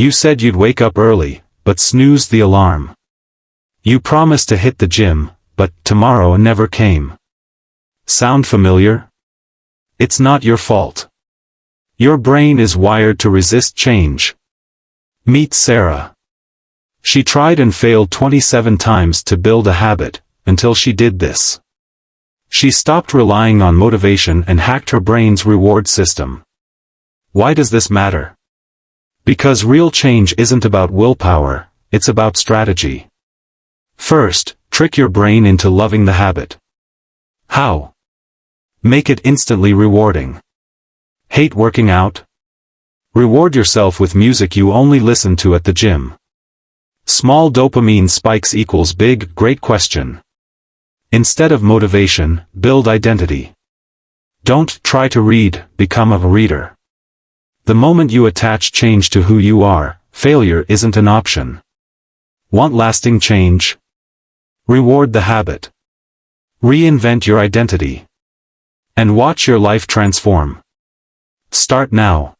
You said you'd wake up early, but snoozed the alarm. You promised to hit the gym, but tomorrow never came. Sound familiar? It's not your fault. Your brain is wired to resist change. Meet Sarah. She tried and failed 27 times to build a habit, until she did this. She stopped relying on motivation and hacked her brain's reward system. Why does this matter? Because real change isn't about willpower, it's about strategy. First, trick your brain into loving the habit. How? Make it instantly rewarding. Hate working out? Reward yourself with music you only listen to at the gym. Small dopamine spikes equals big, great question. Instead of motivation, build identity. Don't try to read, become a reader. The moment you attach change to who you are, failure isn't an option. Want lasting change? Reward the habit. Reinvent your identity. And watch your life transform. Start now.